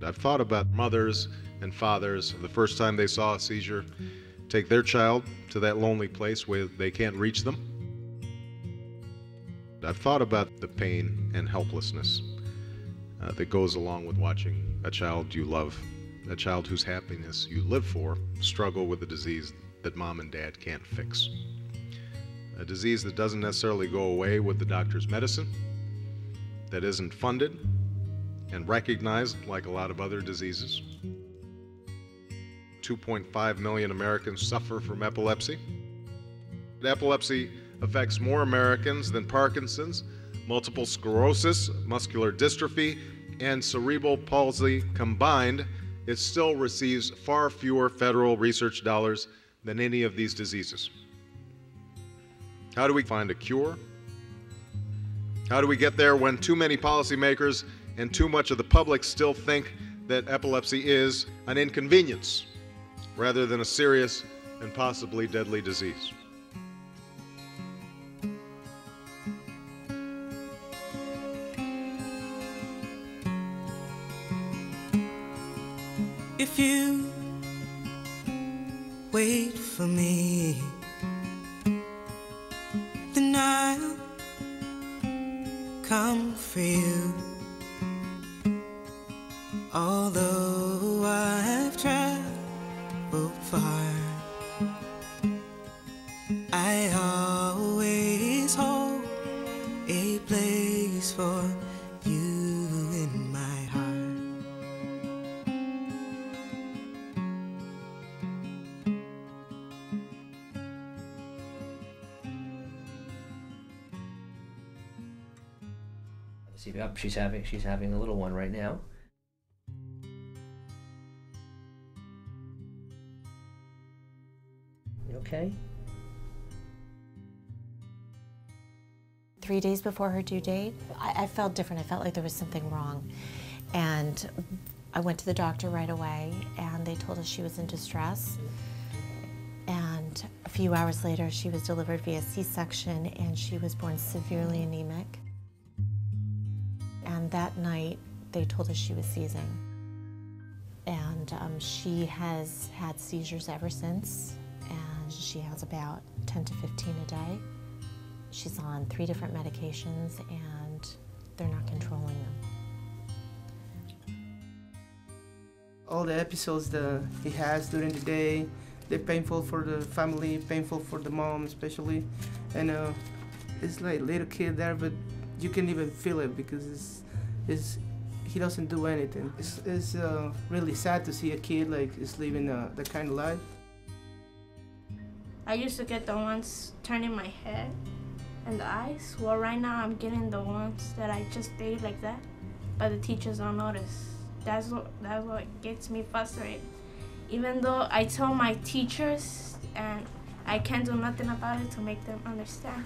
I've thought about mothers and fathers the first time they saw a seizure, take their child to that lonely place where they can't reach them. I've thought about the pain and helplessness that goes along with watching a child you love, a child whose happiness you live for, struggle with a disease that mom and dad can't fix. A disease that doesn't necessarily go away with the doctor's medicine, that isn't funded and recognized like a lot of other diseases. 2.5 million Americans suffer from epilepsy. Epilepsy affects more Americans than Parkinson's, multiple sclerosis, muscular dystrophy, and cerebral palsy combined. It still receives far fewer federal research dollars than any of these diseases. How do we find a cure? How do we get there when too many policymakers and too much of the public still think that epilepsy is an inconvenience rather than a serious and possibly deadly disease? If you wait for me, then I'll come for you. Although I've traveled far, I always hold a place for you in my heart. See, yep, she's having a little one right now. You okay? 3 days before her due date, I felt different. I felt like there was something wrong. And I went to the doctor right away, and they told us she was in distress. And a few hours later, she was delivered via C-section, and she was born severely anemic. And that night, they told us she was seizing. And she has had seizures ever since, and she has about 10 to 15 a day. She's on 3 different medications, and they're not controlling them. All the episodes that he has during the day, they're painful for the family, painful for the mom especially. And it's like little kid there, but you can even feel it because he doesn't do anything. It's really sad to see a kid like is living that kind of life. I used to get the ones turning my head and the eyes. Well, right now I'm getting the ones that I just did like that, but the teachers don't notice. That's what gets me frustrated. Even though I tell my teachers and I can't do nothing about it to make them understand.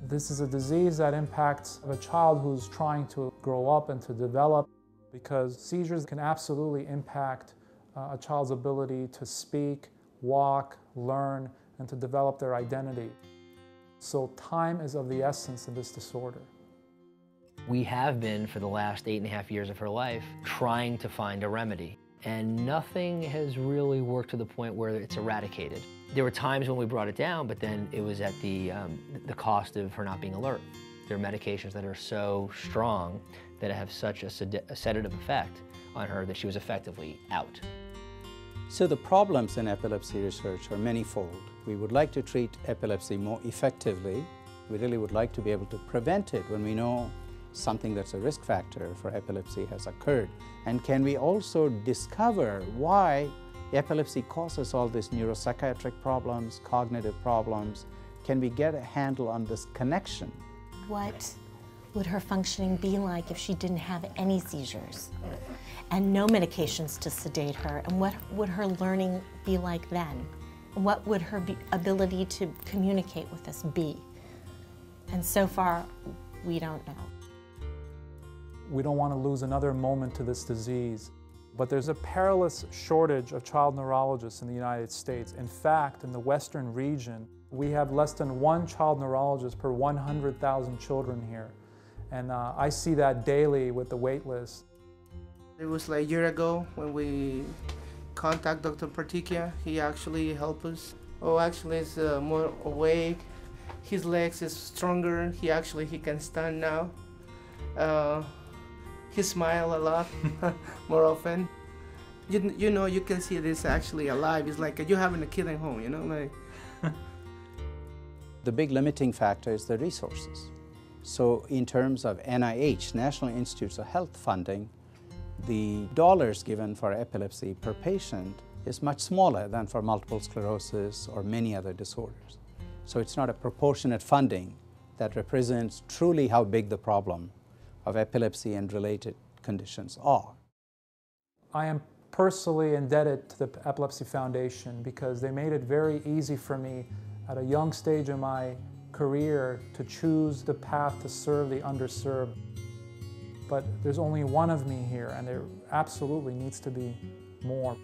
This is a disease that impacts a child who's trying to grow up and to develop, because seizures can absolutely impact a child's ability to speak, walk, learn, and to develop their identity. So time is of the essence in this disorder. We have been, for the last 8.5 years of her life, trying to find a remedy. And nothing has really worked to the point where it's eradicated. There were times when we brought it down, but then it was at the cost of her not being alert. There are medications that are so strong that have such a sedative effect on her that she was effectively out. So the problems in epilepsy research are manifold. We would like to treat epilepsy more effectively. We really would like to be able to prevent it when we know something that's a risk factor for epilepsy has occurred. And can we also discover why epilepsy causes all these neuropsychiatric problems, cognitive problems? Can we get a handle on this connection? What would her functioning be like if she didn't have any seizures and no medications to sedate her? And what would her learning be like then? What would her ability to communicate with us be? And so far, we don't know. We don't want to lose another moment to this disease. But there's a perilous shortage of child neurologists in the United States. In fact, in the Western region, we have less than 1 child neurologist per 100,000 children here. And I see that daily with the wait list. It was like a year ago when we contact Dr. Partikia. He actually helped us. Oh, actually, he's more awake. His legs is stronger. He can stand now. He smile a lot more often. You know, you can see this actually alive. It's like you having a kid at home, you know, like. The big limiting factor is the resources. So in terms of NIH, National Institutes of Health funding, the dollars given for epilepsy per patient is much smaller than for multiple sclerosis or many other disorders. So it's not a proportionate funding that represents truly how big the problem of epilepsy and related conditions are. I am personally indebted to the Epilepsy Foundation because they made it very easy for me at a young stage in my career to choose the path to serve the underserved. But there's only one of me here, and there absolutely needs to be more.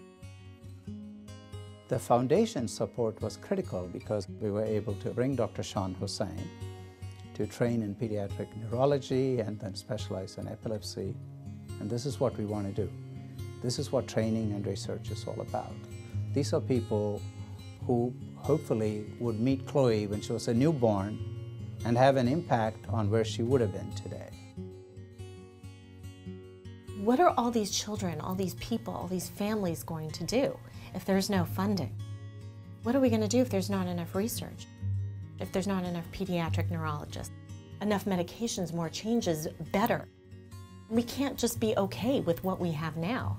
The foundation's support was critical because we were able to bring Dr. Sean Hussain to train in pediatric neurology and then specialize in epilepsy. And this is what we want to do. This is what training and research is all about. These are people who hopefully would meet Chloe when she was a newborn and have an impact on where she would have been today. What are all these children, all these people, all these families going to do if there's no funding? What are we going to do if there's not enough research? If there's not enough pediatric neurologists? Enough medications, more changes, better. We can't just be okay with what we have now,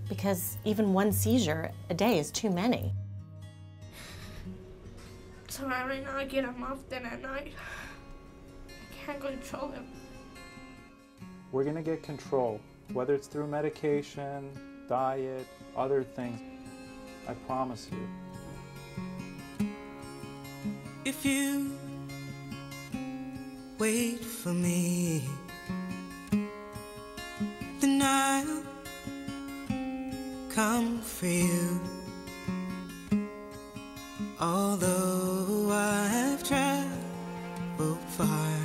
because even one seizure a day is too many. So right now I get him often at night. I can't control him. We're going to get control, whether it's through medication, diet, other things. I promise you. If you wait for me, then I'll come for you. Although I've traveled far,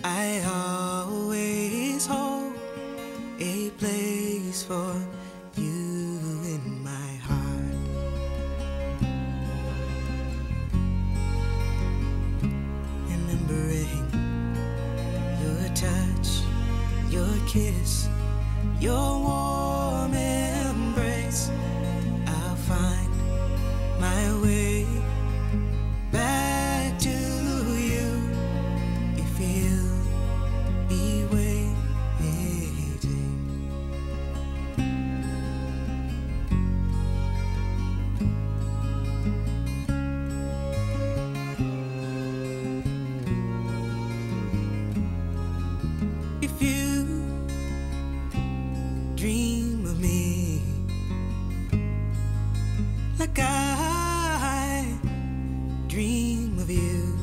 I always hold a place for you in my heart. Remembering your touch, your kiss, your warm embrace, I'll find my way back to you if you'll be waiting. If you dream of me like I dream of you,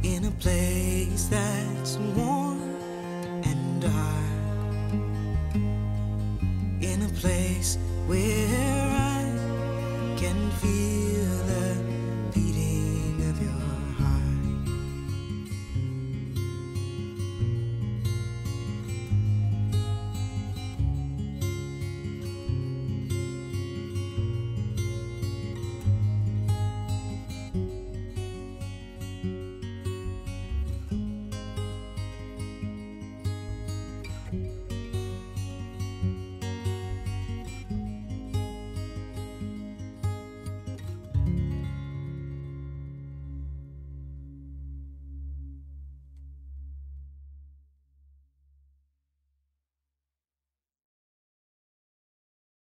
in a place that's warm and dark, in a place where I can feel